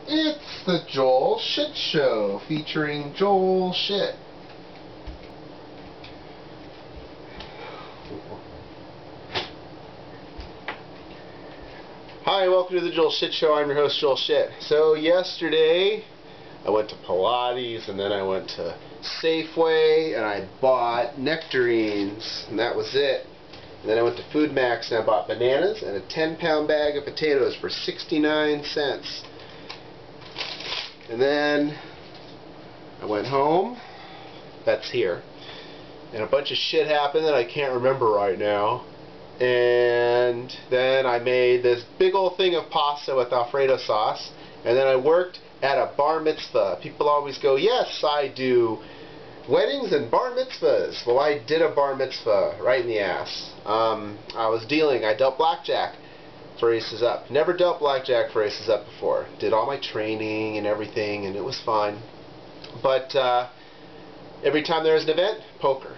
It's the Joel Shit Show, featuring Joel Shit. Hi, welcome to the Joel Shit Show. I'm your host, Joel Shit. So yesterday, I went to Pilates, and then I went to Safeway, and I bought nectarines, and that was it. And then I went to Food Max, and I bought bananas and a 10-pound bag of potatoes for 69 cents. And then I went home, that's here, and a bunch of shit happened that I can't remember right now. And then I made this big old thing of pasta with Alfredo sauce, and then I worked at a bar mitzvah. People always go, yes, I do weddings and bar mitzvahs. Well, I did a bar mitzvah right in the ass. I dealt blackjack for Aces Up. Never dealt blackjack for Aces Up before. Did all my training and everything, and it was fine. But every time there was an event, poker,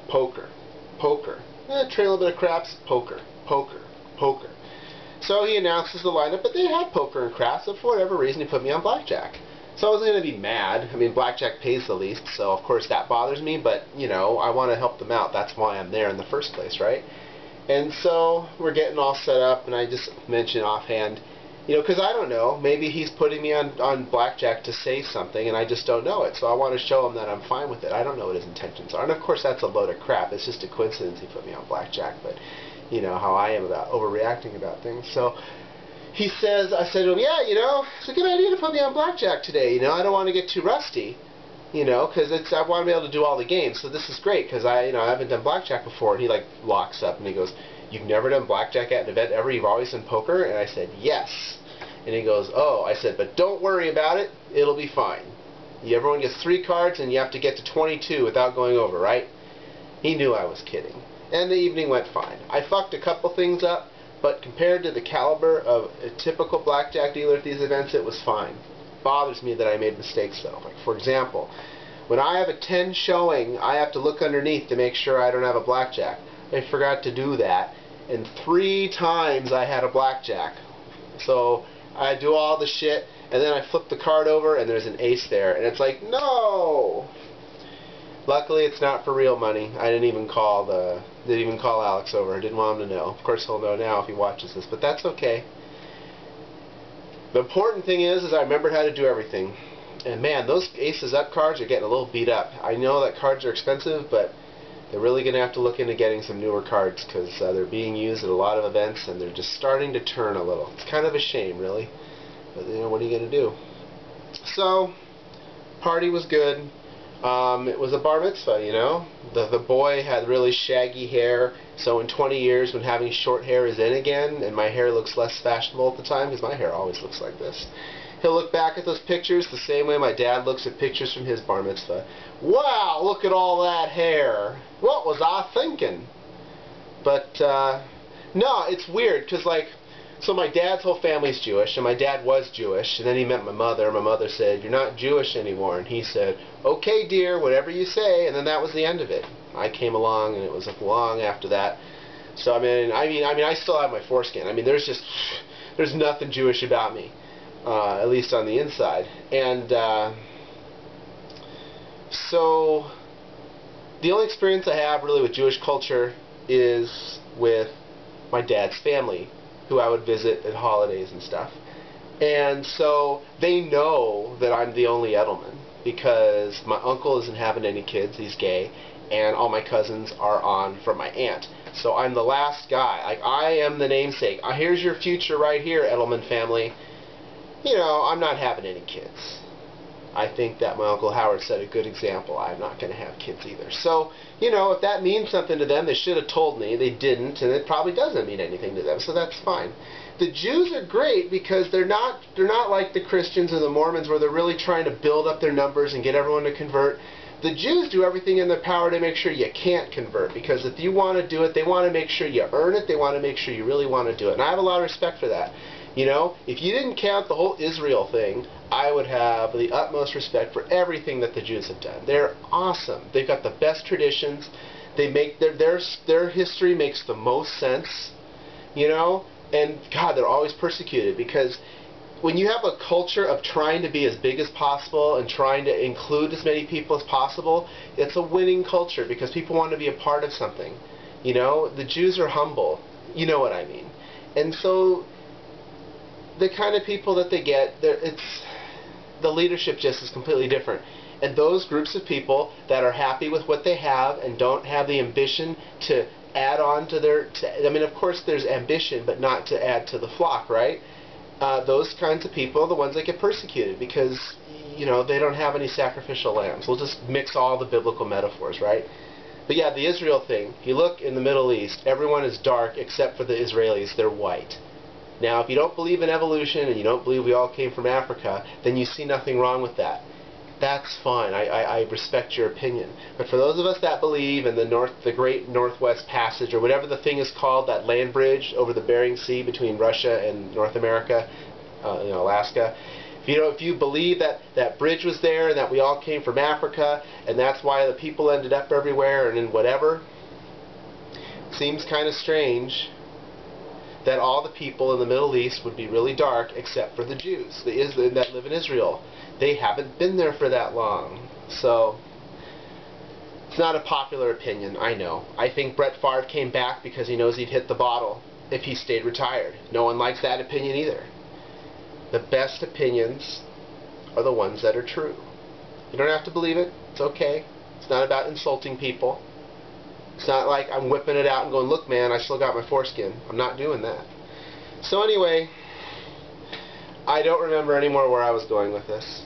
poker, poker. Trail a bit of craps, poker, poker, poker. So he announces the lineup, but they had poker and craps, so for whatever reason he put me on blackjack. So I wasn't going to be mad. I mean, blackjack pays the least, so of course that bothers me, but, you know, I want to help them out. That's why I'm there in the first place, right? And so we're getting all set up, and I just mentioned offhand, you know, because I don't know, maybe he's putting me on blackjack to say something, and I just don't know it. So I want to show him that I'm fine with it. I don't know what his intentions are. And of course that's a load of crap. It's just a coincidence he put me on blackjack, but you know how I am about overreacting about things. So he says, I said to him, yeah, you know, it's a good idea to put me on blackjack today. You know, I don't want to get too rusty, you know, because I want to be able to do all the games. So this is great because I haven't done blackjack before. And he like locks up and he goes, you've never done blackjack at an event ever? You've always done poker? And I said, yes. And he goes, oh. I said, but don't worry about it. It'll be fine. Everyone gets 3 cards and you have to get to 22 without going over, right? He knew I was kidding. And the evening went fine. I fucked a couple things up, but compared to the caliber of a typical blackjack dealer at these events, it was fine. It bothers me that I made mistakes though. Like, for example, when I have a 10 showing, I have to look underneath to make sure I don't have a blackjack. I forgot to do that, and 3 times I had a blackjack. So I do all the shit, and then I flip the card over, and there's an ace there, and it's like, no! Luckily, it's not for real money. I didn't even call Alex over. I didn't want him to know. Of course, he'll know now if he watches this, but that's okay. The important thing is I remembered how to do everything. And man, those Aces Up cards are getting a little beat up. I know that cards are expensive, but they're really going to have to look into getting some newer cards because they're being used at a lot of events and they're just starting to turn a little. It's kind of a shame, really. But, you know, what are you going to do? So, party was good. It was a bar mitzvah, you know. The boy had really shaggy hair, so in 20 years when having short hair is in again and my hair looks less fashionable at the time, because my hair always looks like this, he'll look back at those pictures the same way my dad looks at pictures from his bar mitzvah. Wow, look at all that hair. What was I thinking? But, no, it's weird, because, like, so my dad's whole family's Jewish, and my dad was Jewish, and then he met my mother. My mother said, you're not Jewish anymore. And he said, okay, dear, whatever you say, and then that was the end of it. I came along, and it was long after that. So, I mean, I still have my foreskin. I mean, there's nothing Jewish about me. At least on the inside. And so the only experience I have really with Jewish culture is with my dad's family, who I would visit at holidays and stuff. And so they know that I'm the only Edelman because my uncle isn't having any kids, he's gay, and all my cousins are on from my aunt. So I'm the last guy. Like, I am the namesake. Here's your future right here, Edelman family. You know, I'm not having any kids. I think that my Uncle Howard set a good example. I'm not going to have kids either. So, you know, if that means something to them, they should have told me. They didn't, and it probably doesn't mean anything to them, so that's fine. The Jews are great because they're not like the Christians or the Mormons where they're really trying to build up their numbers and get everyone to convert. The Jews do everything in their power to make sure you can't convert, because if you want to do it, they want to make sure you earn it. They want to make sure you really want to do it, and I have a lot of respect for that. You know, if you didn't count the whole Israel thing, I would have the utmost respect for everything that the Jews have done. They're awesome. They've got the best traditions. They make their history makes the most sense, you know. And God, they're always persecuted because when you have a culture of trying to be as big as possible and trying to include as many people as possible, it's a winning culture because people want to be a part of something. You know, the Jews are humble. You know what I mean. And so the kind of people that they get, the leadership just is completely different. And those groups of people that are happy with what they have and don't have the ambition to add on to their, I mean, of course there's ambition, but not to add to the flock, right? Those kinds of people are the ones that get persecuted because, you know, they don't have any sacrificial lambs. We'll just mix all the biblical metaphors, right? But yeah, the Israel thing, if you look in the Middle East, everyone is dark except for the Israelis. They're white. Now, if you don't believe in evolution and you don't believe we all came from Africa, then you see nothing wrong with that. That's fine. I respect your opinion. But for those of us that believe in the Great Northwest Passage, or whatever the thing is called, that land bridge over the Bering Sea between Russia and North America, Alaska, if you believe that that bridge was there and that we all came from Africa and that's why the people ended up everywhere and in whatever, seems kind of strange that all the people in the Middle East would be really dark except for the Jews that live in Israel. They haven't been there for that long. So, it's not a popular opinion, I know. I think Brett Favre came back because he knows he'd hit the bottle if he stayed retired. No one likes that opinion either. The best opinions are the ones that are true. You don't have to believe it. It's okay. It's not about insulting people. It's not like I'm whipping it out and going, look man, I still got my foreskin. I'm not doing that. So anyway, I don't remember anymore where I was going with this.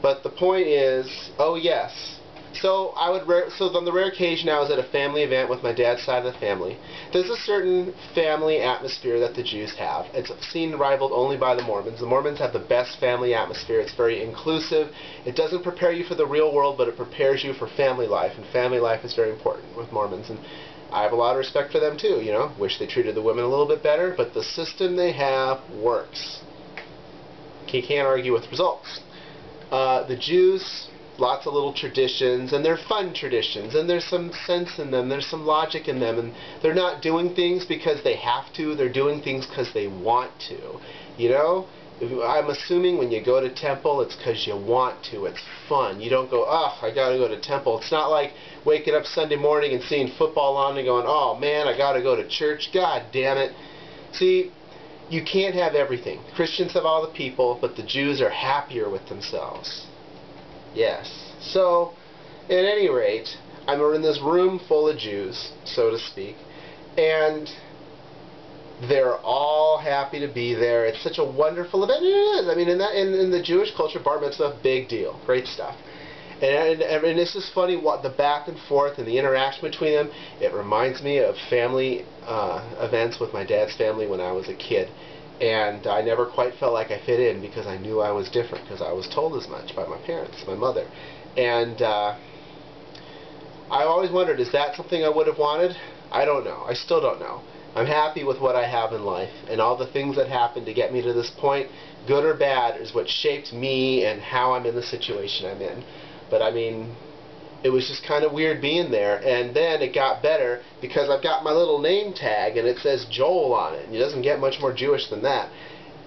But the point is, oh yes. So on the rare occasion I was at a family event with my dad's side of the family. There's a certain family atmosphere that the Jews have. It's seen rivaled only by the Mormons. The Mormons have the best family atmosphere. It's very inclusive. It doesn't prepare you for the real world, but it prepares you for family life. And family life is very important with Mormons. And I have a lot of respect for them too, you know. Wish they treated the women a little bit better, but the system they have works. You can't argue with results. The Jews, lots of little traditions, and they're fun traditions, and there's some sense in them, there's some logic in them, and they're not doing things because they have to, they're doing things because they want to. You know? I'm assuming when you go to temple, it's because you want to, it's fun. You don't go, oh, I gotta go to temple. It's not like waking up Sunday morning and seeing football on and going, oh man, I gotta go to church, god damn it. See, you can't have everything. Christians have all the people, but the Jews are happier with themselves. Yes. So, at any rate, I'm in this room full of Jews, so to speak, and they're all happy to be there. It's such a wonderful event. It is. I mean, in the Jewish culture, bar mitzvah, big deal, great stuff. And it's just funny what the back and forth and the interaction between them. It reminds me of family events with my dad's family when I was a kid. And I never quite felt like I fit in because I knew I was different because I was told as much by my parents, my mother. And I always wondered, is that something I would have wanted? I don't know. I still don't know. I'm happy with what I have in life. And all the things that happened to get me to this point, good or bad, is what shaped me and how I'm in the situation I'm in. But I mean, it was just kind of weird being there. And then it got better because I've got my little name tag and it says Joel on it. And it doesn't get much more Jewish than that.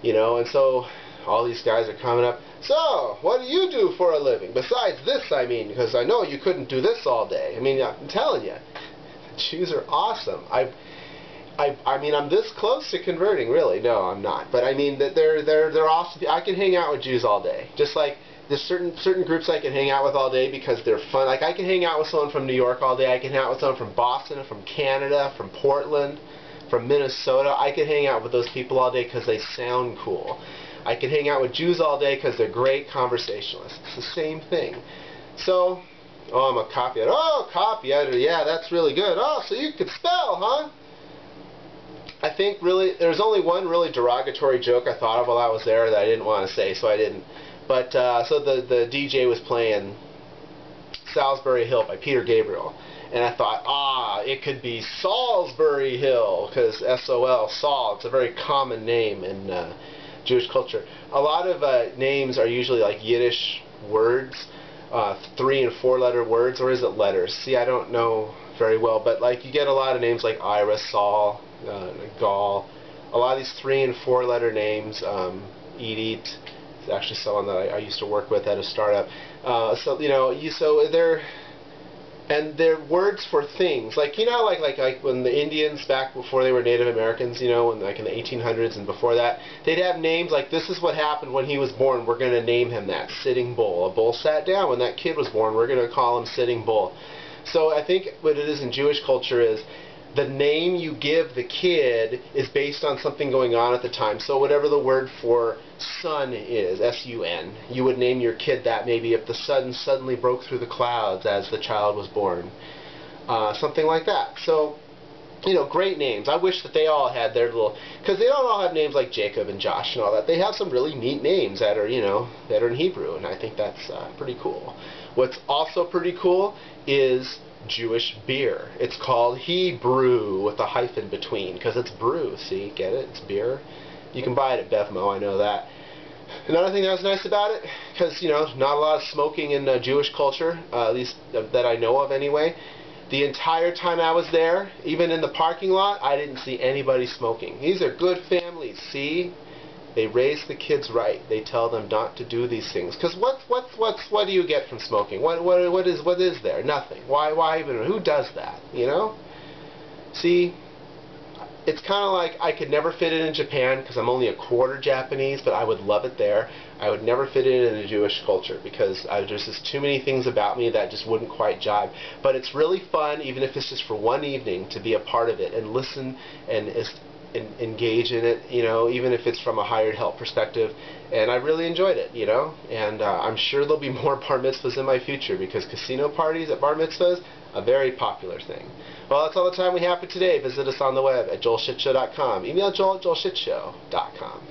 You know, and so all these guys are coming up. So, what do you do for a living? Besides this, I mean, because I know you couldn't do this all day. I mean, I'm telling you, the Jews are awesome. I mean, I'm this close to converting, really. No, I'm not. But I mean, that they're awesome. I can hang out with Jews all day. Just like there's certain groups I can hang out with all day because they're fun. Like I can hang out with someone from New York all day. I can hang out with someone from Boston, from Canada, from Portland, from Minnesota. I can hang out with those people all day because they sound cool. I can hang out with Jews all day because they're great conversationalists. It's the same thing. So, oh, I'm a copy editor. Oh, copy editor. Yeah, that's really good. Oh, so you could spell, huh? I think really, there's only one really derogatory joke I thought of while I was there that I didn't want to say, so I didn't. But, so the DJ was playing Salisbury Hill by Peter Gabriel. And I thought, it could be Salisbury Hill, because S-O-L, Saul, it's a very common name in Jewish culture. A lot of names are usually like Yiddish words, 3- and 4-letter words, or is it letters? See, I don't know very well, but like you get a lot of names like Ira, Saul, Gaul. A lot of these 3- and 4-letter names, Eat. It's actually someone that I used to work with at a startup. So you know, so they're. And they're words for things, like you know, like when the Indians back before they were Native Americans, you know, like in the 1800s and before that, they'd have names like this is what happened when he was born. We're going to name him that Sitting Bull. A bull sat down when that kid was born. We're going to call him Sitting Bull. So I think what it is in Jewish culture is the name you give the kid is based on something going on at the time. So whatever the word for sun is, S-U-N, you would name your kid that maybe if the sun suddenly broke through the clouds as the child was born. Something like that. So, you know, great names. I wish that they all had their little, because they don't all have names like Jacob and Josh and all that. They have some really neat names that are, you know, that are in Hebrew, and I think that's pretty cool. What's also pretty cool is Jewish beer. It's called Hebrew with a hyphen between because it's brew. See, get it? It's beer. You can buy it at Bevmo, I know that. Another thing that was nice about it, because you know, not a lot of smoking in Jewish culture, at least that I know of anyway. The entire time I was there, even in the parking lot, I didn't see anybody smoking. These are good families. See, they raise the kids right. They tell them not to do these things. Because what do you get from smoking? What is there? Nothing. Why even? Who does that? You know? See, it's kind of like I could never fit in Japan because I'm only a quarter Japanese, but I would love it there. I would never fit in a Jewish culture because there's just too many things about me that just wouldn't quite jive. But it's really fun, even if it's just for one evening, to be a part of it and listen and engage in it, you know, even if it's from a hired help perspective. And I really enjoyed it, you know, and I'm sure there'll be more bar mitzvahs in my future because casino parties at bar mitzvahs, a very popular thing. Well, that's all the time we have for today. Visit us on the web at joelshitshow.com. Email joel@joelshitshow.com.